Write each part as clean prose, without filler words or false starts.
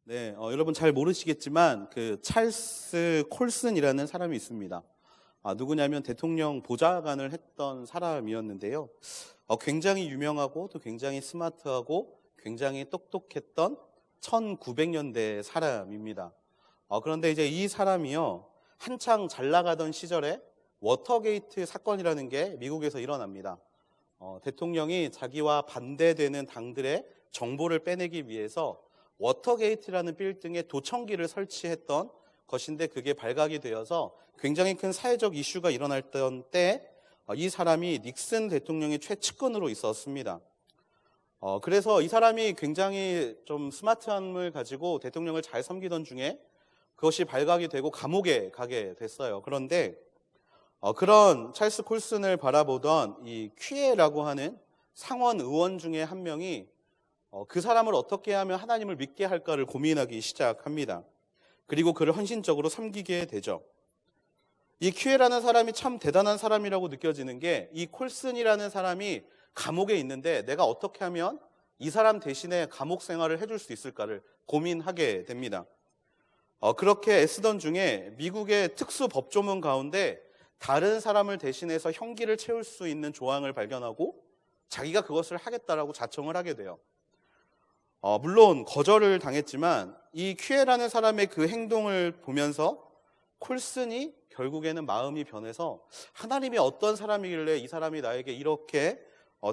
네, 여러분 잘 모르시겠지만 그 찰스 콜슨이라는 사람이 있습니다. 누구냐면 대통령 보좌관을 했던 사람이었는데요. 굉장히 유명하고 또 굉장히 스마트하고 굉장히 똑똑했던 1900년대 사람입니다. 그런데 이제 이 사람이요, 한창 잘 나가던 시절에 워터게이트 사건이라는 게 미국에서 일어납니다. 대통령이 자기와 반대되는 당들의 정보를 빼내기 위해서 워터게이트라는 빌딩에 도청기를 설치했던 것인데, 그게 발각이 되어서 굉장히 큰 사회적 이슈가 일어났던 때 이 사람이 닉슨 대통령의 최측근으로 있었습니다. 그래서 이 사람이 굉장히 좀 스마트함을 가지고 대통령을 잘 섬기던 중에 그것이 발각이 되고 감옥에 가게 됐어요. 그런데 그런 찰스 콜슨을 바라보던 이 퀴에라고 하는 상원 의원 중에 한 명이 그 사람을 어떻게 하면 하나님을 믿게 할까를 고민하기 시작합니다. 그리고 그를 헌신적으로 섬기게 되죠. 이 퀴에라는 사람이 참 대단한 사람이라고 느껴지는 게, 이 콜슨이라는 사람이 감옥에 있는데 내가 어떻게 하면 이 사람 대신에 감옥 생활을 해줄 수 있을까를 고민하게 됩니다. 그렇게 애쓰던 중에 미국의 특수 법조문 가운데 다른 사람을 대신해서 형기를 채울 수 있는 조항을 발견하고 자기가 그것을 하겠다라고 자청을 하게 돼요. 물론 거절을 당했지만 이 퀴에라는 사람의 그 행동을 보면서 콜슨이 결국에는 마음이 변해서 하나님이 어떤 사람이길래 이 사람이 나에게 이렇게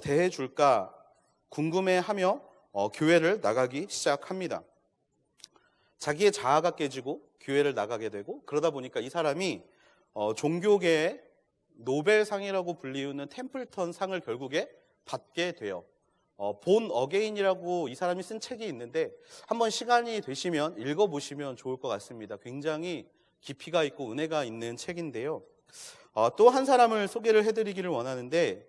대해줄까 궁금해하며 교회를 나가기 시작합니다. 자기의 자아가 깨지고 교회를 나가게 되고, 그러다 보니까 이 사람이 종교계의 노벨상이라고 불리우는 템플턴 상을 결국에 받게 돼요. 본 어게인이라고 이 사람이 쓴 책이 있는데 한번 시간이 되시면 읽어보시면 좋을 것 같습니다. 굉장히 깊이가 있고 은혜가 있는 책인데요. 또 한 사람을 소개를 해드리기를 원하는데,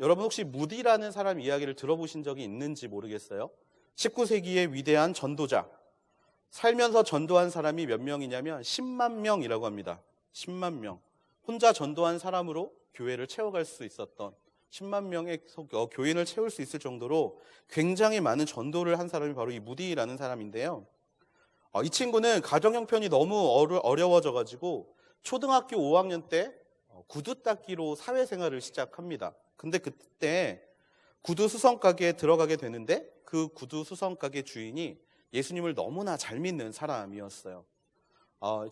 여러분 혹시 무디라는 사람 이야기를 들어보신 적이 있는지 모르겠어요. 19세기의 위대한 전도자, 살면서 전도한 사람이 몇 명이냐면 10만 명이라고 합니다. 10만 명. 혼자 전도한 사람으로 교회를 채워갈 수 있었던, 10만 명의 교인을 채울 수 있을 정도로 굉장히 많은 전도를 한 사람이 바로 이 무디라는 사람인데요. 이 친구는 가정 형편이 너무 어려워져가지고 초등학교 5학년 때 구두 닦기로 사회생활을 시작합니다. 근데 그때 구두 수성 가게에 들어가게 되는데 그 구두 수성 가게 주인이 예수님을 너무나 잘 믿는 사람이었어요.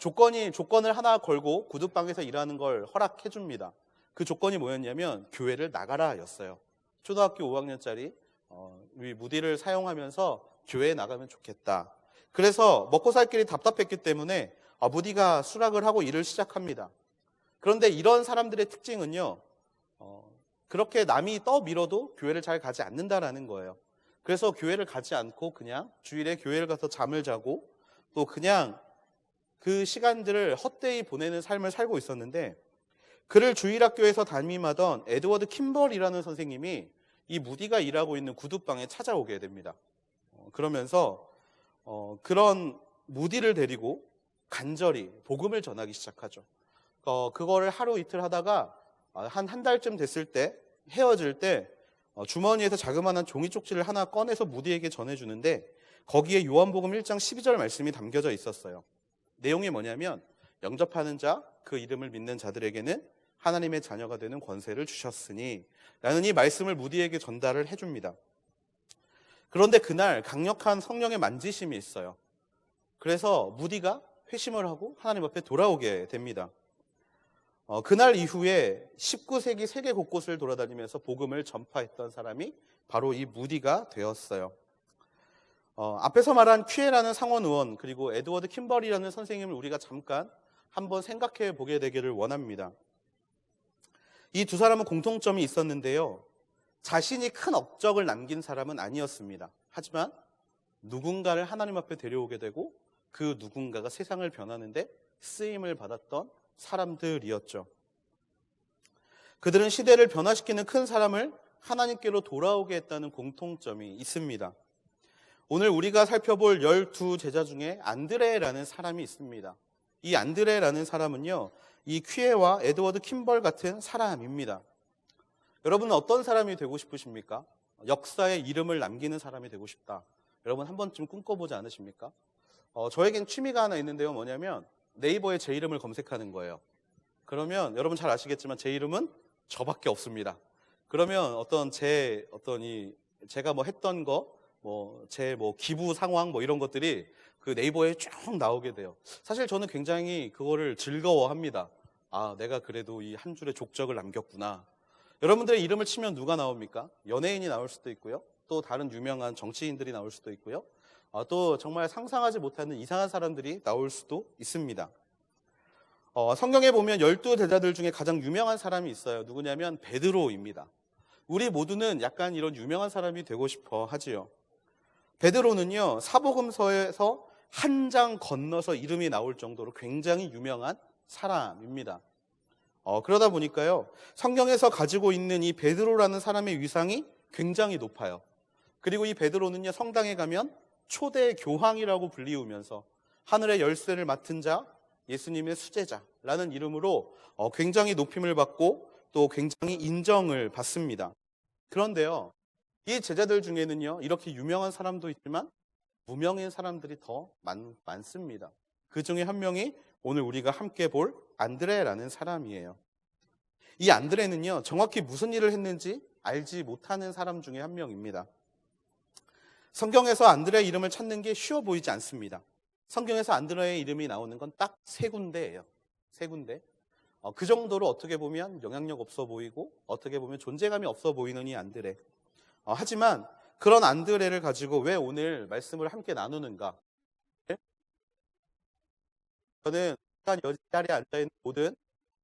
조건을 하나 걸고 구두방에서 일하는 걸 허락해 줍니다. 그 조건이 뭐였냐면 교회를 나가라 였어요. 초등학교 5학년짜리 우리 무디를 사용하면서 교회에 나가면 좋겠다. 그래서 먹고 살 길이 답답했기 때문에 무디가 수락을 하고 일을 시작합니다. 그런데 이런 사람들의 특징은요, 그렇게 남이 떠밀어도 교회를 잘 가지 않는다라는 거예요. 그래서 교회를 가지 않고 그냥 주일에 교회를 가서 잠을 자고 또 그냥 그 시간들을 헛되이 보내는 삶을 살고 있었는데, 그를 주일학교에서 담임하던 에드워드 킴벌이라는 선생님이 이 무디가 일하고 있는 구두방에 찾아오게 됩니다. 그러면서 그런 무디를 데리고 간절히 복음을 전하기 시작하죠. 그거를 하루 이틀 하다가 한 달쯤 됐을 때, 헤어질 때 주머니에서 자그마한 종이 쪽지를 하나 꺼내서 무디에게 전해주는데 거기에 요한복음 1장 12절 말씀이 담겨져 있었어요. 내용이 뭐냐면, 영접하는 자, 그 이름을 믿는 자들에게는 하나님의 자녀가 되는 권세를 주셨으니 라는 이 말씀을 무디에게 전달을 해줍니다. 그런데 그날 강력한 성령의 만지심이 있어요. 그래서 무디가 회심을 하고 하나님 앞에 돌아오게 됩니다. 그날 이후에 19세기 세계 곳곳을 돌아다니면서 복음을 전파했던 사람이 바로 이 무디가 되었어요. 앞에서 말한 퀴에라는 상원 의원, 그리고 에드워드 킴벌이라는 선생님을 우리가 잠깐 한번 생각해 보게 되기를 원합니다. 이 두 사람은 공통점이 있었는데요. 자신이 큰 업적을 남긴 사람은 아니었습니다. 하지만 누군가를 하나님 앞에 데려오게 되고 그 누군가가 세상을 변하는데 쓰임을 받았던 사람들이었죠. 그들은 시대를 변화시키는 큰 사람을 하나님께로 돌아오게 했다는 공통점이 있습니다. 오늘 우리가 살펴볼 12제자 중에 안드레라는 사람이 있습니다. 이 안드레라는 사람은요, 이 퀴에와 에드워드 킴벌 같은 사람입니다. 여러분은 어떤 사람이 되고 싶으십니까? 역사에 이름을 남기는 사람이 되고 싶다. 여러분 한 번쯤 꿈꿔보지 않으십니까? 저에겐 취미가 하나 있는데요. 뭐냐면 네이버에 제 이름을 검색하는 거예요. 그러면 여러분 잘 아시겠지만 제 이름은 저밖에 없습니다. 그러면 제가 뭐 했던 거, 제 기부 상황 이런 것들이 그 네이버에 쭉 나오게 돼요. 사실 저는 굉장히 그거를 즐거워합니다. 아, 내가 그래도 이 한 줄의 족적을 남겼구나. 여러분들의 이름을 치면 누가 나옵니까? 연예인이 나올 수도 있고요. 또 다른 유명한 정치인들이 나올 수도 있고요. 또 정말 상상하지 못하는 이상한 사람들이 나올 수도 있습니다. 성경에 보면 12제자들 중에 가장 유명한 사람이 있어요. 누구냐면 베드로입니다. 우리 모두는 약간 이런 유명한 사람이 되고 싶어 하지요. 베드로는요, 사복음서에서 한 장 건너서 이름이 나올 정도로 굉장히 유명한 사람입니다. 그러다 보니까요, 성경에서 가지고 있는 이 베드로라는 사람의 위상이 굉장히 높아요. 그리고 이 베드로는요, 성당에 가면 초대 교황이라고 불리우면서 하늘의 열쇠를 맡은 자, 예수님의 수제자라는 이름으로 굉장히 높임을 받고 또 굉장히 인정을 받습니다. 그런데요, 이 제자들 중에는요, 이렇게 유명한 사람도 있지만 무명인 사람들이 더 많습니다. 그 중에 한 명이 오늘 우리가 함께 볼 안드레라는 사람이에요. 이 안드레는요, 정확히 무슨 일을 했는지 알지 못하는 사람 중에 한 명입니다. 성경에서 안드레의 이름을 찾는 게 쉬워 보이지 않습니다. 성경에서 안드레의 이름이 나오는 건 딱 세 군데예요. 세 군데. 그 정도로 어떻게 보면 영향력 없어 보이고 어떻게 보면 존재감이 없어 보이는 이 안드레. 하지만 그런 안드레를 가지고 왜 오늘 말씀을 함께 나누는가? 저는 이 자리에 앉아있는 모든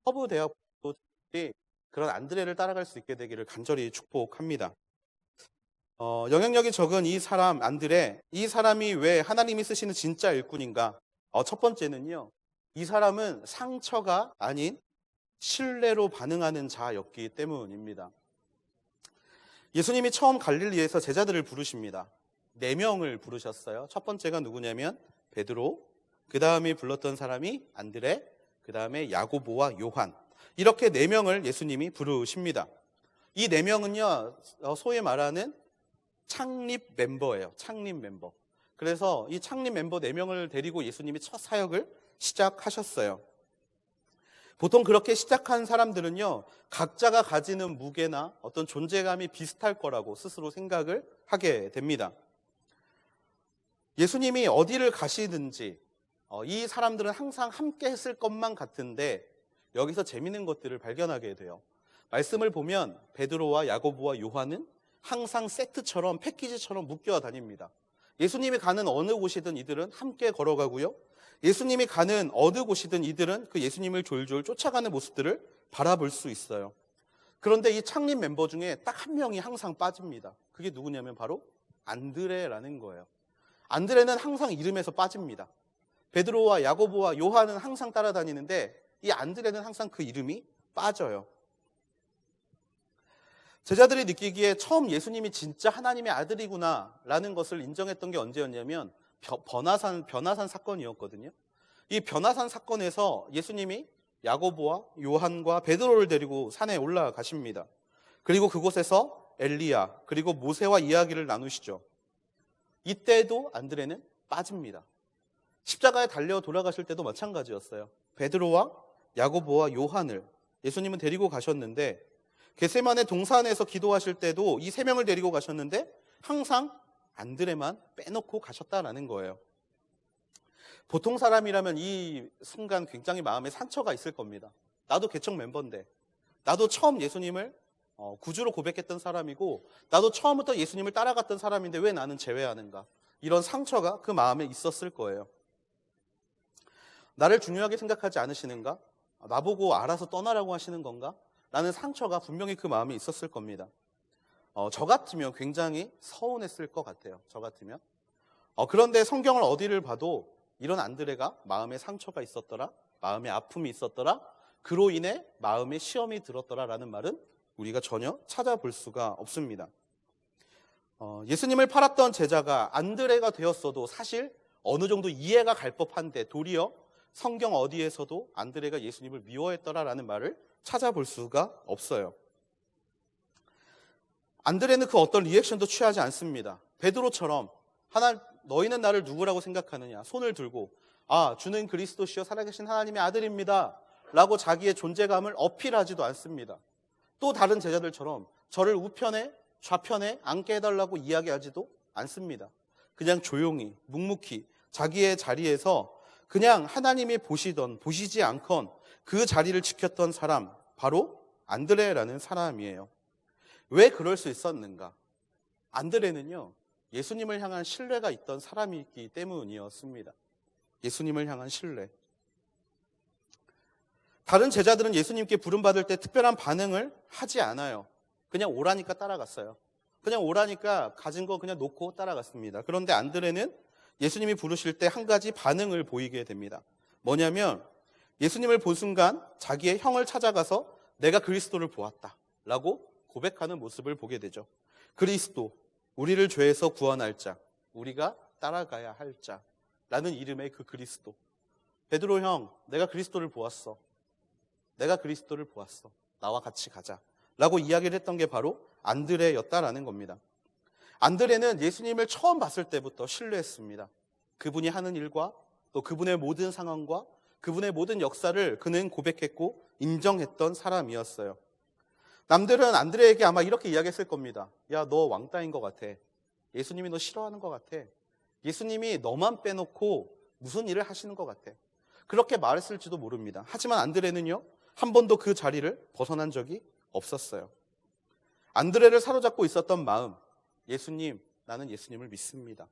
서부 대학교들이 그런 안드레를 따라갈 수 있게 되기를 간절히 축복합니다. 영향력이 적은 이 사람 안드레, 이 사람이 왜 하나님이 쓰시는 진짜 일꾼인가? 첫 번째는요, 이 사람은 상처가 아닌 신뢰로 반응하는 자였기 때문입니다. 예수님이 처음 갈릴리에서 제자들을 부르십니다. 4명을 부르셨어요. 첫 번째가 누구냐면 베드로, 그 다음에 불렀던 사람이 안드레, 그 다음에 야고보와 요한. 이렇게 4명을 예수님이 부르십니다. 이 4명은요, 소위 말하는 창립 멤버예요. 창립 멤버. 그래서 이 창립 멤버 4명을 데리고 예수님이 첫 사역을 시작하셨어요. 보통 그렇게 시작한 사람들은요, 각자가 가지는 무게나 어떤 존재감이 비슷할 거라고 스스로 생각을 하게 됩니다. 예수님이 어디를 가시든지 이 사람들은 항상 함께 했을 것만 같은데 여기서 재미있는 것들을 발견하게 돼요. 말씀을 보면 베드로와 야고보와 요한은 항상 세트처럼 패키지처럼 묶여 다닙니다. 예수님이 가는 어느 곳이든 이들은 함께 걸어가고요. 예수님이 가는 어느 곳이든 이들은 그 예수님을 졸졸 쫓아가는 모습들을 바라볼 수 있어요. 그런데 이 창립 멤버 중에 딱 한 명이 항상 빠집니다. 그게 누구냐면 바로 안드레라는 거예요. 안드레는 항상 이름에서 빠집니다. 베드로와 야고보와 요한은 항상 따라다니는데 이 안드레는 항상 그 이름이 빠져요. 제자들이 느끼기에 처음 예수님이 진짜 하나님의 아들이구나 라는 것을 인정했던 게 언제였냐면 변화산 사건이었거든요. 이 변화산 사건에서 예수님이 야고보와 요한과 베드로를 데리고 산에 올라가십니다. 그리고 그곳에서 엘리야 그리고 모세와 이야기를 나누시죠. 이때도 안드레는 빠집니다. 십자가에 달려 돌아가실 때도 마찬가지였어요. 베드로와 야고보와 요한을 예수님은 데리고 가셨는데 겟세마네 동산에서 기도하실 때도 이 3명을 데리고 가셨는데 항상 안드레만 빼놓고 가셨다라는 거예요. 보통 사람이라면 이 순간 굉장히 마음에 상처가 있을 겁니다. 나도 개척 멤버인데, 나도 처음 예수님을 구주로 고백했던 사람이고, 나도 처음부터 예수님을 따라갔던 사람인데 왜 나는 제외하는가? 이런 상처가 그 마음에 있었을 거예요. 나를 중요하게 생각하지 않으시는가? 나보고 알아서 떠나라고 하시는 건가? 라는 상처가 분명히 그 마음에 있었을 겁니다. 저 같으면 굉장히 서운했을 것 같아요. 저 같으면. 그런데 성경을 어디를 봐도 이런 안드레가 마음에 상처가 있었더라, 마음에 아픔이 있었더라, 그로 인해 마음에 시험이 들었더라라는 말은 우리가 전혀 찾아볼 수가 없습니다. 예수님을 팔았던 제자가 안드레가 되었어도 사실 어느 정도 이해가 갈 법한데 도리어 성경 어디에서도 안드레가 예수님을 미워했더라라는 말을 찾아볼 수가 없어요. 안드레는 그 어떤 리액션도 취하지 않습니다. 베드로처럼 너희는 나를 누구라고 생각하느냐? 손을 들고 주는 그리스도시요 살아계신 하나님의 아들입니다 라고 자기의 존재감을 어필하지도 않습니다. 또 다른 제자들처럼 저를 우편에 좌편에 앉게 해달라고 이야기하지도 않습니다. 그냥 조용히 묵묵히 자기의 자리에서 그냥 하나님이 보시지 않건 그 자리를 지켰던 사람, 바로 안드레라는 사람이에요. 왜 그럴 수 있었는가? 안드레는요, 예수님을 향한 신뢰가 있던 사람이기 때문이었습니다. 예수님을 향한 신뢰. 다른 제자들은 예수님께 부름받을 때 특별한 반응을 하지 않아요. 그냥 오라니까 따라갔어요. 그냥 오라니까 가진 거 그냥 놓고 따라갔습니다. 그런데 안드레는 예수님이 부르실 때 한 가지 반응을 보이게 됩니다. 뭐냐면 예수님을 본 순간 자기의 형을 찾아가서 내가 그리스도를 보았다 라고 고백하는 모습을 보게 되죠. 그리스도, 우리를 죄에서 구원할 자, 우리가 따라가야 할 자라는 이름의 그 그리스도. 베드로 형, 내가 그리스도를 보았어. 내가 그리스도를 보았어. 나와 같이 가자 라고 이야기를 했던 게 바로 안드레였다라는 겁니다. 안드레는 예수님을 처음 봤을 때부터 신뢰했습니다. 그분이 하는 일과 또 그분의 모든 상황과 그분의 모든 역사를 그는 고백했고 인정했던 사람이었어요. 남들은 안드레에게 아마 이렇게 이야기했을 겁니다. 야, 너 왕따인 것 같아. 예수님이 너 싫어하는 것 같아. 예수님이 너만 빼놓고 무슨 일을 하시는 것 같아. 그렇게 말했을지도 모릅니다. 하지만 안드레는요, 한 번도 그 자리를 벗어난 적이 없었어요. 안드레를 사로잡고 있었던 마음, 예수님, 나는 예수님을 믿습니다.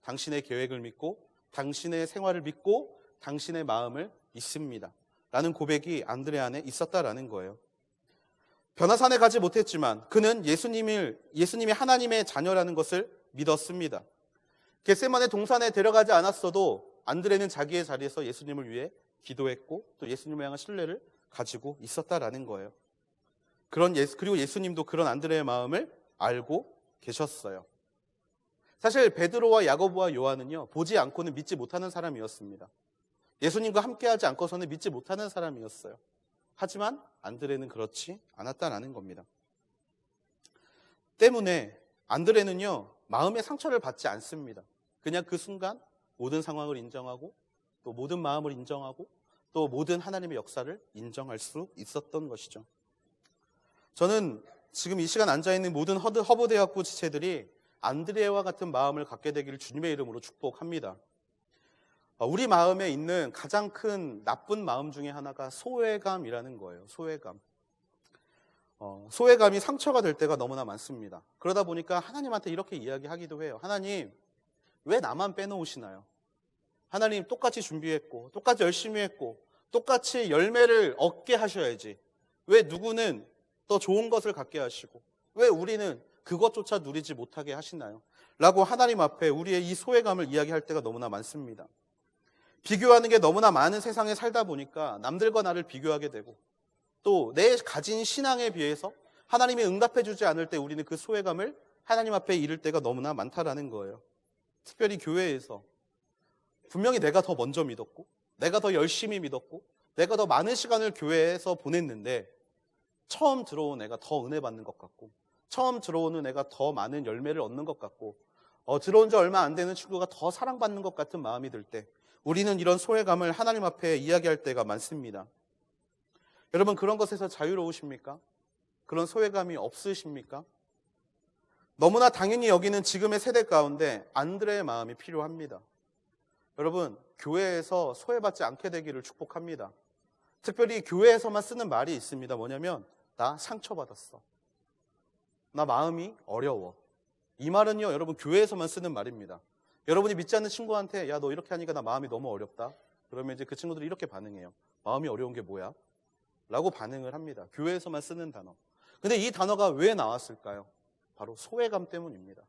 당신의 계획을 믿고 당신의 생활을 믿고 당신의 마음을 믿습니다 라는 고백이 안드레 안에 있었다라는 거예요. 변화산에 가지 못했지만 그는 예수님이 하나님의 자녀라는 것을 믿었습니다. 겟세마네 동산에 데려가지 않았어도 안드레는 자기의 자리에서 예수님을 위해 기도했고 또 예수님을 향한 신뢰를 가지고 있었다라는 거예요. 그리고 예수님도 그런 안드레의 마음을 알고 계셨어요. 사실 베드로와 야고보와 요한은요, 보지 않고는 믿지 못하는 사람이었습니다. 예수님과 함께하지 않고서는 믿지 못하는 사람이었어요. 하지만 안드레는 그렇지 않았다라는 겁니다. 때문에 안드레는요, 마음의 상처를 받지 않습니다. 그냥 그 순간 모든 상황을 인정하고 또 모든 마음을 인정하고 또 모든 하나님의 역사를 인정할 수 있었던 것이죠. 저는 지금 이 시간 앉아있는 모든 허브대학부 지체들이 안드레와 같은 마음을 갖게 되기를 주님의 이름으로 축복합니다. 우리 마음에 있는 가장 큰 나쁜 마음 중에 하나가 소외감이라는 거예요. 소외감. 소외감이 상처가 될 때가 너무나 많습니다. 그러다 보니까 하나님한테 이렇게 이야기하기도 해요. 하나님, 왜 나만 빼놓으시나요? 하나님, 똑같이 준비했고 똑같이 열심히 했고 똑같이 열매를 얻게 하셔야지. 왜 누구는 더 좋은 것을 갖게 하시고 왜 우리는 그것조차 누리지 못하게 하시나요? 라고 하나님 앞에 우리의 이 소외감을 이야기할 때가 너무나 많습니다. 비교하는 게 너무나 많은 세상에 살다 보니까 남들과 나를 비교하게 되고 또 내 가진 신앙에 비해서 하나님이 응답해 주지 않을 때 우리는 그 소외감을 하나님 앞에 이를 때가 너무나 많다라는 거예요. 특별히 교회에서 분명히 내가 더 먼저 믿었고 내가 더 열심히 믿었고 내가 더 많은 시간을 교회에서 보냈는데 처음 들어온 애가 더 은혜 받는 것 같고 처음 들어오는 애가 더 많은 열매를 얻는 것 같고 들어온 지 얼마 안 되는 친구가 더 사랑받는 것 같은 마음이 들 때 우리는 이런 소외감을 하나님 앞에 이야기할 때가 많습니다. 여러분, 그런 것에서 자유로우십니까? 그런 소외감이 없으십니까? 너무나 당연히 여기는 지금의 세대 가운데 안드레의 마음이 필요합니다. 여러분, 교회에서 소외받지 않게 되기를 축복합니다. 특별히 교회에서만 쓰는 말이 있습니다. 뭐냐면 나 상처받았어. 나 마음이 어려워. 이 말은요, 여러분, 교회에서만 쓰는 말입니다. 여러분이 믿지 않는 친구한테 야, 너 이렇게 하니까 나 마음이 너무 어렵다. 그러면 이제 그 친구들이 이렇게 반응해요. 마음이 어려운 게 뭐야? 라고 반응을 합니다. 교회에서만 쓰는 단어. 근데 이 단어가 왜 나왔을까요? 바로 소외감 때문입니다.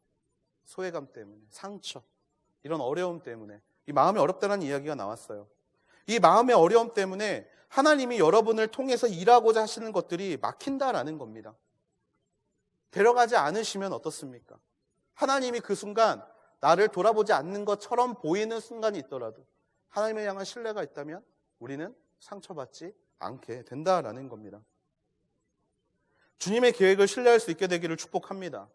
소외감 때문에, 상처, 이런 어려움 때문에 이 마음이 어렵다는 이야기가 나왔어요. 이 마음의 어려움 때문에 하나님이 여러분을 통해서 일하고자 하시는 것들이 막힌다라는 겁니다. 데려가지 않으시면 어떻습니까? 하나님이 그 순간 나를 돌아보지 않는 것처럼 보이는 순간이 있더라도 하나님을 향한 신뢰가 있다면 우리는 상처받지 않게 된다라는 겁니다. 주님의 계획을 신뢰할 수 있게 되기를 축복합니다.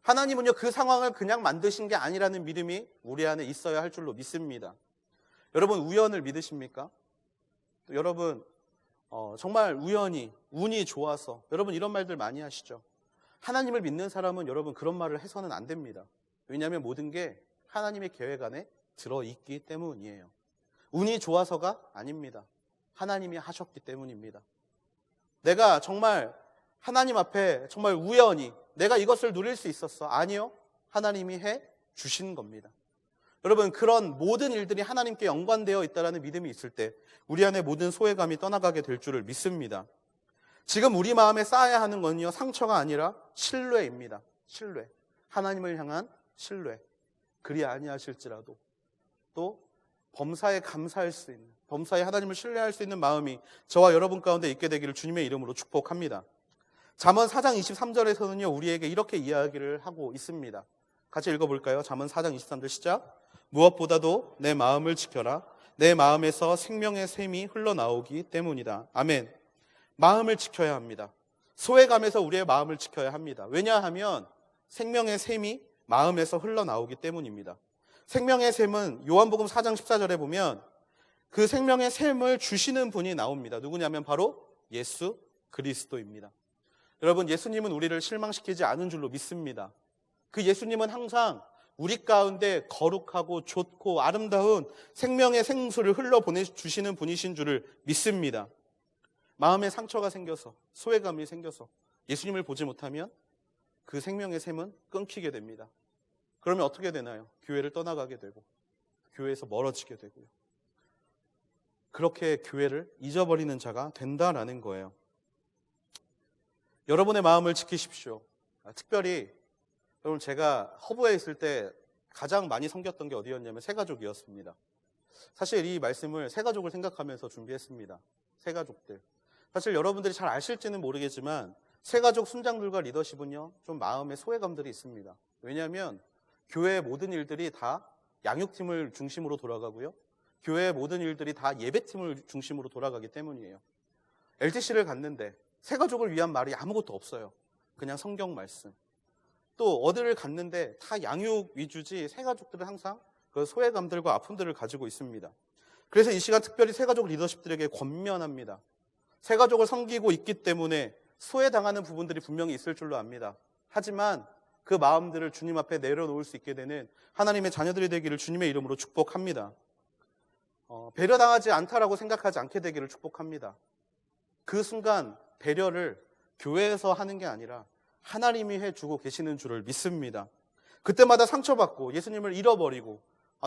하나님은요, 그 상황을 그냥 만드신 게 아니라는 믿음이 우리 안에 있어야 할 줄로 믿습니다. 여러분, 우연을 믿으십니까? 또 여러분, 정말 우연히, 운이 좋아서, 여러분 이런 말들 많이 하시죠. 하나님을 믿는 사람은 여러분 그런 말을 해서는 안 됩니다. 왜냐하면 모든 게 하나님의 계획 안에 들어있기 때문이에요. 운이 좋아서가 아닙니다. 하나님이 하셨기 때문입니다. 내가 정말 하나님 앞에 정말 우연히 내가 이것을 누릴 수 있었어. 아니요. 하나님이 해 주신 겁니다. 여러분, 그런 모든 일들이 하나님께 연관되어 있다는 믿음이 있을 때 우리 안에 모든 소외감이 떠나가게 될 줄을 믿습니다. 지금 우리 마음에 쌓아야 하는 건요, 상처가 아니라 신뢰입니다. 신뢰. 하나님을 향한 신뢰. 그리 아니하실지라도 또 범사에 감사할 수 있는, 범사에 하나님을 신뢰할 수 있는 마음이 저와 여러분 가운데 있게 되기를 주님의 이름으로 축복합니다. 잠언 4장 23절에서는요, 우리에게 이렇게 이야기를 하고 있습니다. 같이 읽어볼까요? 잠언 4장 23절 시작. 무엇보다도 내 마음을 지켜라. 내 마음에서 생명의 샘이 흘러나오기 때문이다. 아멘. 마음을 지켜야 합니다. 소외감에서 우리의 마음을 지켜야 합니다. 왜냐하면 생명의 샘이 마음에서 흘러나오기 때문입니다. 생명의 샘은 요한복음 4장 14절에 보면 그 생명의 샘을 주시는 분이 나옵니다. 누구냐면 바로 예수 그리스도입니다. 여러분, 예수님은 우리를 실망시키지 않은 줄로 믿습니다. 그 예수님은 항상 우리 가운데 거룩하고 좋고 아름다운 생명의 생수를 흘러보내주시는 분이신 줄을 믿습니다. 마음에 상처가 생겨서, 소외감이 생겨서 예수님을 보지 못하면 그 생명의 샘은 끊기게 됩니다. 그러면 어떻게 되나요? 교회를 떠나가게 되고 교회에서 멀어지게 되고요. 그렇게 교회를 잊어버리는 자가 된다라는 거예요. 여러분의 마음을 지키십시오. 특별히 여러분, 제가 허브에 있을 때 가장 많이 섬겼던 게 어디였냐면 새가족이었습니다. 사실 이 말씀을 새가족을 생각하면서 준비했습니다. 새가족들. 사실 여러분들이 잘 아실지는 모르겠지만 새가족 순장들과 리더십은요, 좀 마음의 소외감들이 있습니다. 왜냐하면 교회의 모든 일들이 다 양육팀을 중심으로 돌아가고요, 교회의 모든 일들이 다 예배팀을 중심으로 돌아가기 때문이에요. LTC를 갔는데 새가족을 위한 말이 아무것도 없어요. 그냥 성경 말씀. 또 어디를 갔는데 다 양육 위주지 새가족들은 항상 그 소외감들과 아픔들을 가지고 있습니다. 그래서 이 시간 특별히 새가족 리더십들에게 권면합니다. 새가족을 섬기고 있기 때문에 소외당하는 부분들이 분명히 있을 줄로 압니다. 하지만 그 마음들을 주님 앞에 내려놓을 수 있게 되는 하나님의 자녀들이 되기를 주님의 이름으로 축복합니다. 배려당하지 않다라고 생각하지 않게 되기를 축복합니다. 그 순간 배려를 교회에서 하는 게 아니라 하나님이 해주고 계시는 줄을 믿습니다. 그때마다 상처받고 예수님을 잃어버리고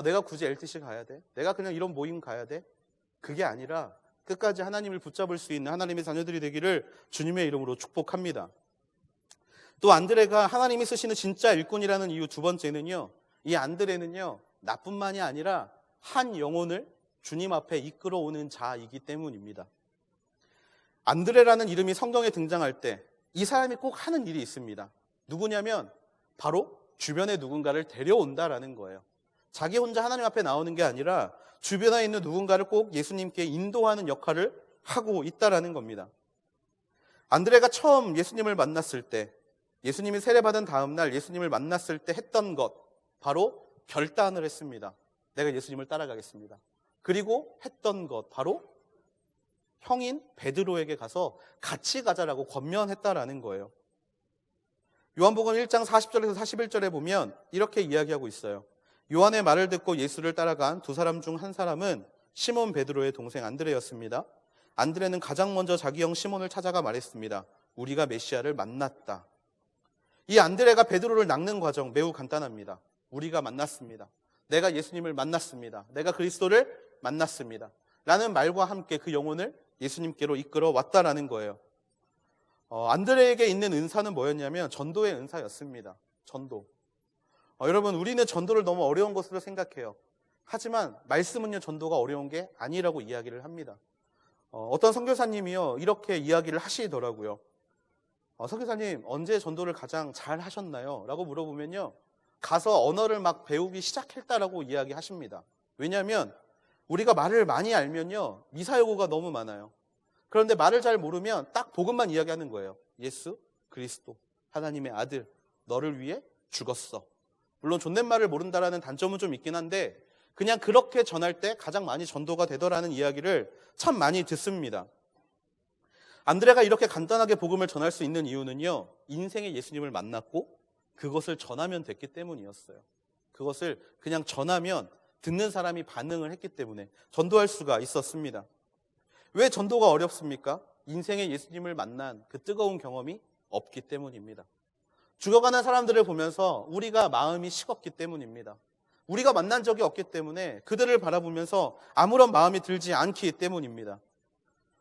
내가 굳이 LTC 가야 돼? 내가 그냥 이런 모임 가야 돼? 그게 아니라 끝까지 하나님을 붙잡을 수 있는 하나님의 자녀들이 되기를 주님의 이름으로 축복합니다. 또 안드레가 하나님이 쓰시는 진짜 일꾼이라는 이유 두 번째는요, 이 안드레는요, 나뿐만이 아니라 한 영혼을 주님 앞에 이끌어오는 자이기 때문입니다. 안드레라는 이름이 성경에 등장할 때 이 사람이 꼭 하는 일이 있습니다. 누구냐면 바로 주변에 누군가를 데려온다라는 거예요. 자기 혼자 하나님 앞에 나오는 게 아니라 주변에 있는 누군가를 꼭 예수님께 인도하는 역할을 하고 있다라는 겁니다. 안드레가 처음 예수님을 만났을 때, 예수님이 세례받은 다음 날 예수님을 만났을 때 했던 것, 바로 결단을 했습니다. 내가 예수님을 따라가겠습니다. 그리고 했던 것, 바로 형인 베드로에게 가서 같이 가자라고 권면했다라는 거예요. 요한복음 1장 40절에서 41절에 보면 이렇게 이야기하고 있어요. 요한의 말을 듣고 예수를 따라간 두 사람 중 한 사람은 시몬 베드로의 동생 안드레였습니다. 안드레는 가장 먼저 자기 형 시몬을 찾아가 말했습니다. 우리가 메시아를 만났다. 이 안드레가 베드로를 낚는 과정 매우 간단합니다. 우리가 만났습니다. 내가 예수님을 만났습니다. 내가 그리스도를 만났습니다. 라는 말과 함께 그 영혼을 예수님께로 이끌어 왔다라는 거예요. 안드레에게 있는 은사는 뭐였냐면 전도의 은사였습니다. 전도. 여러분, 우리는 전도를 너무 어려운 것으로 생각해요. 하지만 말씀은요, 전도가 어려운 게 아니라고 이야기를 합니다. 어떤 선교사님이요, 이렇게 이야기를 하시더라고요. 선교사님, 언제 전도를 가장 잘 하셨나요? 라고 물어보면요, 가서 언어를 막 배우기 시작했다라고 이야기하십니다. 왜냐하면 우리가 말을 많이 알면요, 미사여구가 너무 많아요. 그런데 말을 잘 모르면 딱 복음만 이야기하는 거예요. 예수 그리스도 하나님의 아들, 너를 위해 죽었어. 물론 존댓말을 모른다라는 단점은 좀 있긴 한데 그냥 그렇게 전할 때 가장 많이 전도가 되더라는 이야기를 참 많이 듣습니다. 안드레가 이렇게 간단하게 복음을 전할 수 있는 이유는요, 인생의 예수님을 만났고 그것을 전하면 됐기 때문이었어요. 그것을 그냥 전하면 듣는 사람이 반응을 했기 때문에 전도할 수가 있었습니다. 왜 전도가 어렵습니까? 인생의 예수님을 만난 그 뜨거운 경험이 없기 때문입니다. 죽어가는 사람들을 보면서 우리가 마음이 식었기 때문입니다. 우리가 만난 적이 없기 때문에 그들을 바라보면서 아무런 마음이 들지 않기 때문입니다.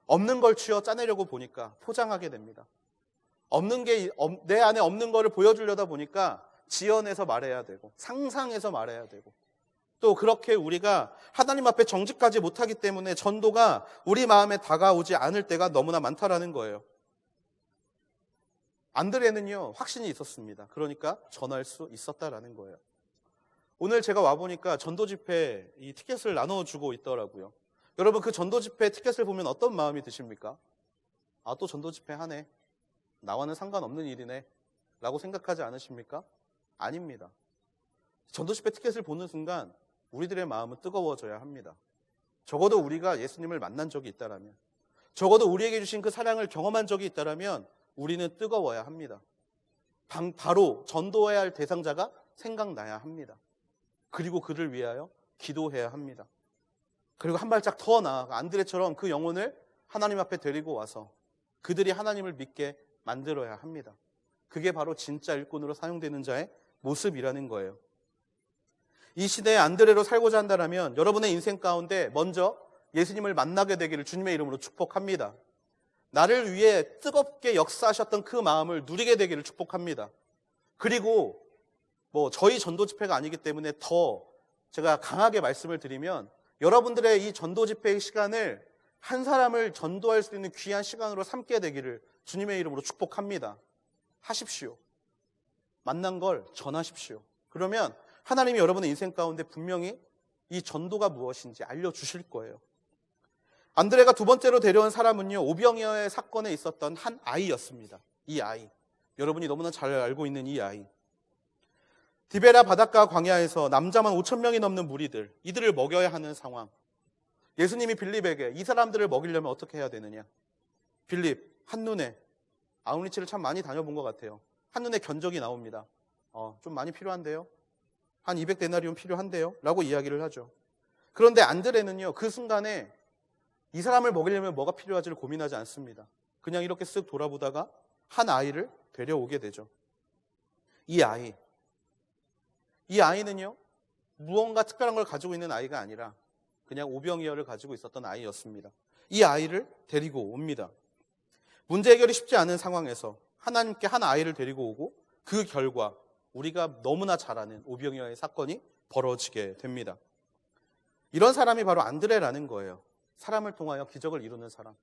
없는 걸 쥐어 짜내려고 보니까 포장하게 됩니다. 없는 게 내 안에 없는 거를 보여주려다 보니까 지어내서 말해야 되고 상상해서 말해야 되고 또 그렇게 우리가 하나님 앞에 정직하지 못하기 때문에 전도가 우리 마음에 다가오지 않을 때가 너무나 많다라는 거예요. 안드레는요, 확신이 있었습니다. 그러니까 전할 수 있었다라는 거예요. 오늘 제가 와보니까 전도 집회 이 티켓을 나눠주고 있더라고요. 여러분, 그 전도 집회 티켓을 보면 어떤 마음이 드십니까? 아, 또 전도 집회 하네. 나와는 상관없는 일이네. 라고 생각하지 않으십니까? 아닙니다. 전도 집회 티켓을 보는 순간 우리들의 마음은 뜨거워져야 합니다. 적어도 우리가 예수님을 만난 적이 있다라면, 적어도 우리에게 주신 그 사랑을 경험한 적이 있다라면 우리는 뜨거워야 합니다. 바로 전도해야 할 대상자가 생각나야 합니다. 그리고 그를 위하여 기도해야 합니다. 그리고 한 발짝 더 나아가 안드레처럼 그 영혼을 하나님 앞에 데리고 와서 그들이 하나님을 믿게 만들어야 합니다. 그게 바로 진짜 일꾼으로 사용되는 자의 모습이라는 거예요. 이 시대에 안드레로 살고자 한다면 여러분의 인생 가운데 먼저 예수님을 만나게 되기를 주님의 이름으로 축복합니다. 나를 위해 뜨겁게 역사하셨던 그 마음을 누리게 되기를 축복합니다. 그리고 저희 전도 집회가 아니기 때문에 더 제가 강하게 말씀을 드리면 여러분들의 이 전도 집회의 시간을 한 사람을 전도할 수 있는 귀한 시간으로 삼게 되기를 주님의 이름으로 축복합니다. 하십시오. 만난 걸 전하십시오. 그러면 하나님이 여러분의 인생 가운데 분명히 이 전도가 무엇인지 알려주실 거예요. 안드레가 두 번째로 데려온 사람은요, 오병이어의 사건에 있었던 한 아이였습니다. 이 아이, 여러분이 너무나 잘 알고 있는 이 아이. 디베라 바닷가 광야에서 남자만 5,000명이 넘는 무리들, 이들을 먹여야 하는 상황. 예수님이 빌립에게 이 사람들을 먹이려면 어떻게 해야 되느냐? 빌립, 한눈에, 아우리치를 참 많이 다녀본 것 같아요. 한눈에 견적이 나옵니다. 좀 많이 필요한데요? 한 200데나리온 필요한데요? 라고 이야기를 하죠. 그런데 안드레는요, 그 순간에 이 사람을 먹이려면 뭐가 필요할지를 고민하지 않습니다. 그냥 이렇게 쓱 돌아보다가 한 아이를 데려오게 되죠. 이 아이는요, 무언가 특별한 걸 가지고 있는 아이가 아니라 그냥 오병이어를 가지고 있었던 아이였습니다. 이 아이를 데리고 옵니다. 문제 해결이 쉽지 않은 상황에서 하나님께 한 아이를 데리고 오고 그 결과 우리가 너무나 잘 아는 오병이어의 사건이 벌어지게 됩니다. 이런 사람이 바로 안드레라는 거예요. 사람을 통하여 기적을 이루는 사람.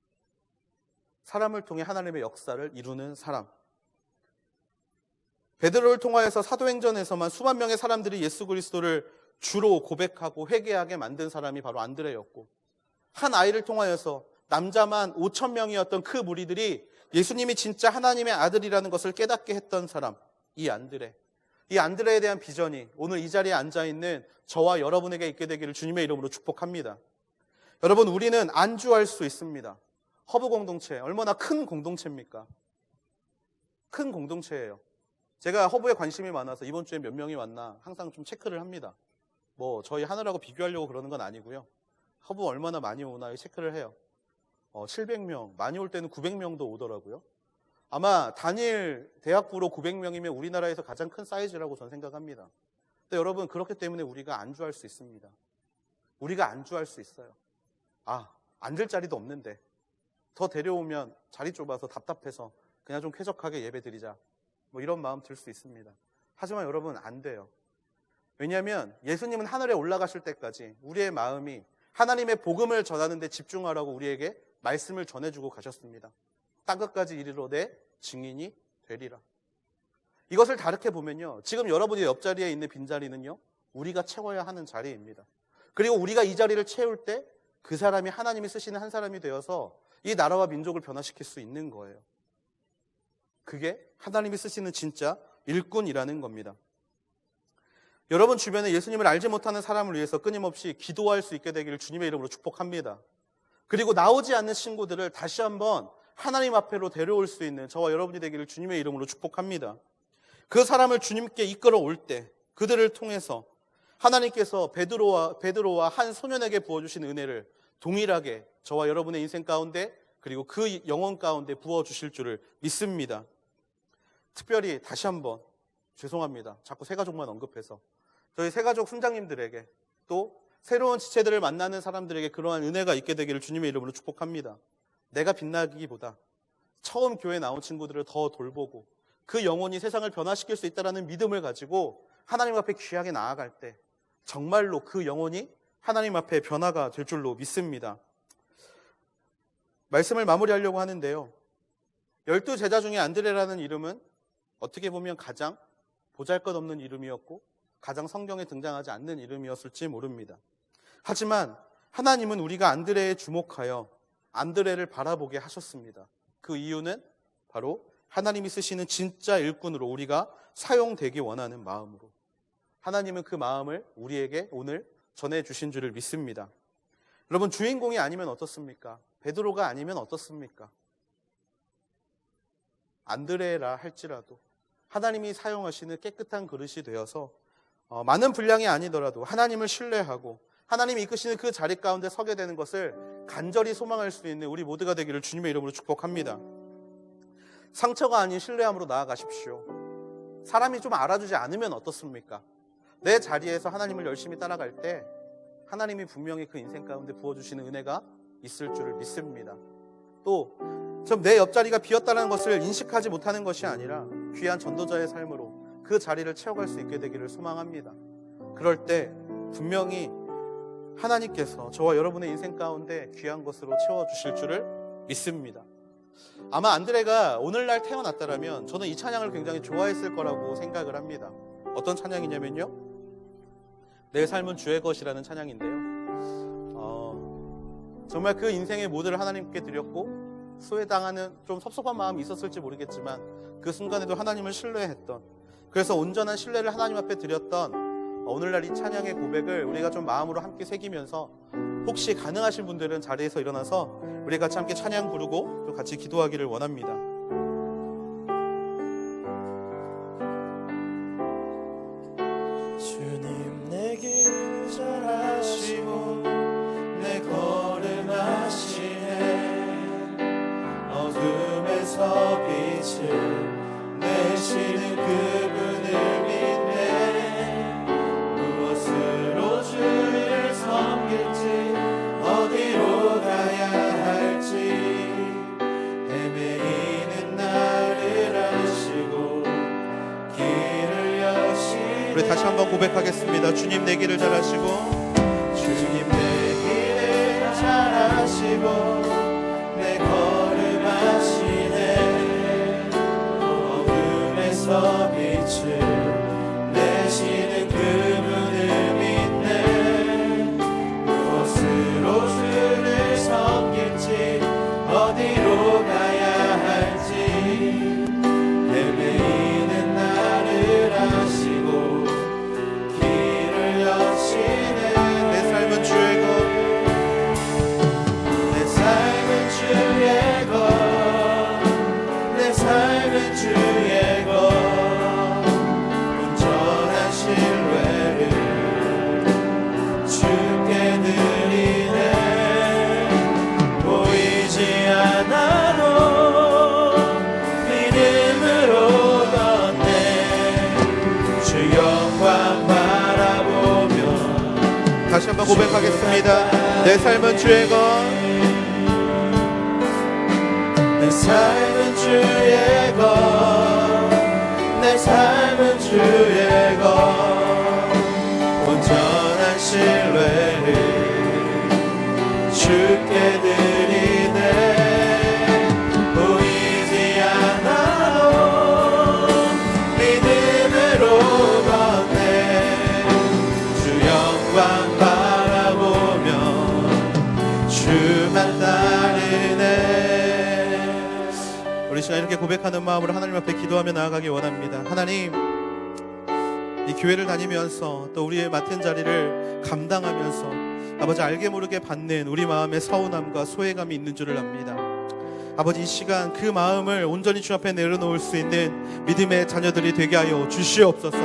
사람을 통해 하나님의 역사를 이루는 사람. 베드로를 통하여서 사도행전에서만 수만 명의 사람들이 예수 그리스도를 주로 고백하고 회개하게 만든 사람이 바로 안드레였고, 한 아이를 통하여서 남자만 5,000명이었던 그 무리들이 예수님이 진짜 하나님의 아들이라는 것을 깨닫게 했던 사람, 이 안드레. 이 안드레에 대한 비전이 오늘 이 자리에 앉아있는 저와 여러분에게 있게 되기를 주님의 이름으로 축복합니다. 여러분, 우리는 안주할 수 있습니다. 허브 공동체, 얼마나 큰 공동체입니까? 큰 공동체예요. 제가 허브에 관심이 많아서 이번 주에 몇 명이 왔나 항상 좀 체크를 합니다. 저희 하늘하고 비교하려고 그러는 건 아니고요. 허브 얼마나 많이 오나 체크를 해요. 700명, 많이 올 때는 900명도 오더라고요. 아마 단일 대학부로 900명이면 우리나라에서 가장 큰 사이즈라고 저는 생각합니다. 근데 여러분, 그렇기 때문에 우리가 안주할 수 있습니다. 우리가 안주할 수 있어요. 앉을 자리도 없는데 더 데려오면 자리 좁아서 답답해서 그냥 좀 쾌적하게 예배 드리자, 이런 마음 들 수 있습니다. 하지만 여러분, 안 돼요. 왜냐하면 예수님은 하늘에 올라가실 때까지 우리의 마음이 하나님의 복음을 전하는 데 집중하라고 우리에게 말씀을 전해주고 가셨습니다. 땅끝까지 이르러내 증인이 되리라. 이것을 다르게 보면요, 지금 여러분이 옆자리에 있는 빈자리는요, 우리가 채워야 하는 자리입니다. 그리고 우리가 이 자리를 채울 때 그 사람이 하나님이 쓰시는 한 사람이 되어서 이 나라와 민족을 변화시킬 수 있는 거예요. 그게 하나님이 쓰시는 진짜 일꾼이라는 겁니다. 여러분 주변에 예수님을 알지 못하는 사람을 위해서 끊임없이 기도할 수 있게 되기를 주님의 이름으로 축복합니다. 그리고 나오지 않는 친구들을 다시 한번 하나님 앞으로 데려올 수 있는 저와 여러분이 되기를 주님의 이름으로 축복합니다. 그 사람을 주님께 이끌어 올 때 그들을 통해서 하나님께서 베드로와 한 소년에게 부어주신 은혜를 동일하게 저와 여러분의 인생 가운데 그리고 그 영혼 가운데 부어주실 줄을 믿습니다. 특별히 다시 한번 죄송합니다. 자꾸 새가족만 언급해서 저희 새가족 순장님들에게 또 새로운 지체들을 만나는 사람들에게 그러한 은혜가 있게 되기를 주님의 이름으로 축복합니다. 내가 빛나기보다 처음 교회 나온 친구들을 더 돌보고 그 영혼이 세상을 변화시킬 수 있다는 믿음을 가지고 하나님 앞에 귀하게 나아갈 때 정말로 그 영혼이 하나님 앞에 변화가 될 줄로 믿습니다. 말씀을 마무리하려고 하는데요. 12제자 중에 안드레라는 이름은 어떻게 보면 가장 보잘것없는 이름이었고 가장 성경에 등장하지 않는 이름이었을지 모릅니다. 하지만 하나님은 우리가 안드레에 주목하여 안드레를 바라보게 하셨습니다. 그 이유는 바로 하나님이 쓰시는 진짜 일꾼으로 우리가 사용되기 원하는 마음으로 하나님은 그 마음을 우리에게 오늘 전해주신 줄을 믿습니다. 여러분 주인공이 아니면 어떻습니까? 베드로가 아니면 어떻습니까? 안드레라 할지라도 하나님이 사용하시는 깨끗한 그릇이 되어서 많은 분량이 아니더라도 하나님을 신뢰하고 하나님이 이끄시는 그 자리 가운데 서게 되는 것을 간절히 소망할 수 있는 우리 모두가 되기를 주님의 이름으로 축복합니다. 상처가 아닌 신뢰함으로 나아가십시오. 사람이 좀 알아주지 않으면 어떻습니까? 내 자리에서 하나님을 열심히 따라갈 때 하나님이 분명히 그 인생 가운데 부어주시는 은혜가 있을 줄을 믿습니다. 또 내 옆자리가 비었다는 것을 인식하지 못하는 것이 아니라 귀한 전도자의 삶으로 그 자리를 채워갈 수 있게 되기를 소망합니다. 그럴 때 분명히 하나님께서 저와 여러분의 인생 가운데 귀한 것으로 채워주실 줄을 믿습니다. 아마 안드레가 오늘날 태어났다면 저는 이 찬양을 굉장히 좋아했을 거라고 생각을 합니다. 어떤 찬양이냐면요, 내 삶은 주의 것이라는 찬양인데요. 정말 그 인생의 모두를 하나님께 드렸고 소외당하는 좀 섭섭한 마음이 있었을지 모르겠지만 그 순간에도 하나님을 신뢰했던, 그래서 온전한 신뢰를 하나님 앞에 드렸던 오늘날 이 찬양의 고백을 우리가 좀 마음으로 함께 새기면서 혹시 가능하신 분들은 자리에서 일어나서 우리 같이 함께 찬양 부르고 또 같이 기도하기를 원합니다. 주님 내 길 잘 아시고 내 걸음 아시네. 어둠에서 빛을 내시는 그분을 믿네. 무엇으로 주를 섬길지 어디로 가야 할지 헤매이는 나를 아시고 길을 여시네. 우리 다시 한번 고백하겠습니다. 주님 내 길을 잘 아시고, 주님 내 길을 잘 아시고 내 걸음 아시네. 어둠에서 빛을 내시는 그분을 믿네. 무엇으로 주를 섬길지 어디로 가야 할지 헤매이는 나를 아시고 길을 여시네. 내 삶은 주의 것, 내 삶은 주의 것, 내 삶은 주의 것. 온전한 신뢰를 주께 드리네. 보이지 않아도 믿음으로 걷네. 주 영광 바라보며 다시 한번 고백하겠습니다. 내 삶은 주의 것, 내 삶은 주의 것, 내 삶은 주의 것. 온전한 신뢰를 주께 드리네. 보이지 않아도 믿음으로 걷네. 주 영광 바라보며 주만 따르네. 우리 시간 이렇게 고백하는 마음으로 하나님 앞에 기도하며 나아가기 원합니다. 하나님, 이 이 교회를 다니면서 또 우리의 맡은 자리를 감당하면서 아버지 알게 모르게 받는 우리 마음의 서운함과 소외감이 있는 줄을 압니다. 아버지 이 시간 그 마음을 온전히 주 앞에 내려놓을 수 있는 믿음의 자녀들이 되게 하여 주시옵소서.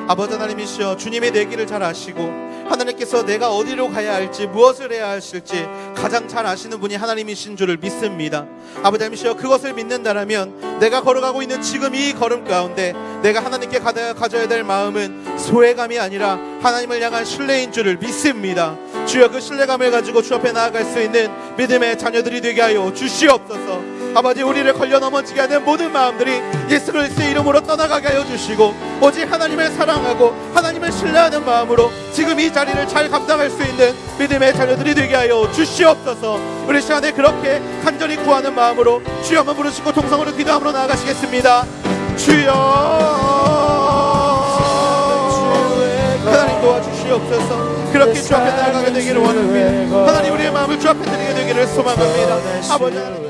아버지 하나님이시여, 주님이 내 길을 잘 아시고 하나님께서 내가 어디로 가야 할지 무엇을 해야 하실지 가장 잘 아시는 분이 하나님이신 줄을 믿습니다. 아버지 하나님이시여, 그것을 믿는다라면 내가 걸어가고 있는 지금 이 걸음 가운데 내가 하나님께 가져야 될 마음은 소외감이 아니라 하나님을 향한 신뢰인 줄을 믿습니다. 주여, 그 신뢰감을 가지고 주 앞에 나아갈 수 있는 믿음의 자녀들이 되게 하여 주시옵소서. 아버지, 우리를 걸려 넘어지게 하는 모든 마음들이 예수 그리스도의 이름으로 떠나가게 하여 주시고 오직 하나님을 사랑하고 하나님을 신뢰하는 마음으로 지금 이 자리를 잘 감당할 수 있는 믿음의 자녀들이 되게 하여 주시옵소서. 우리 시간에 그렇게 간절히 구하는 마음으로 주여 한번 부르시고 통성으로 기도함으로 나아가시겠습니다. 주여, 하나님 도와주시옵소서. 그렇게 주 앞에 나아가게 되기를 원합니다. 하나님, 우리의 마음을 주 앞에 드리게 되기를 소망합니다. 아버지 하나님,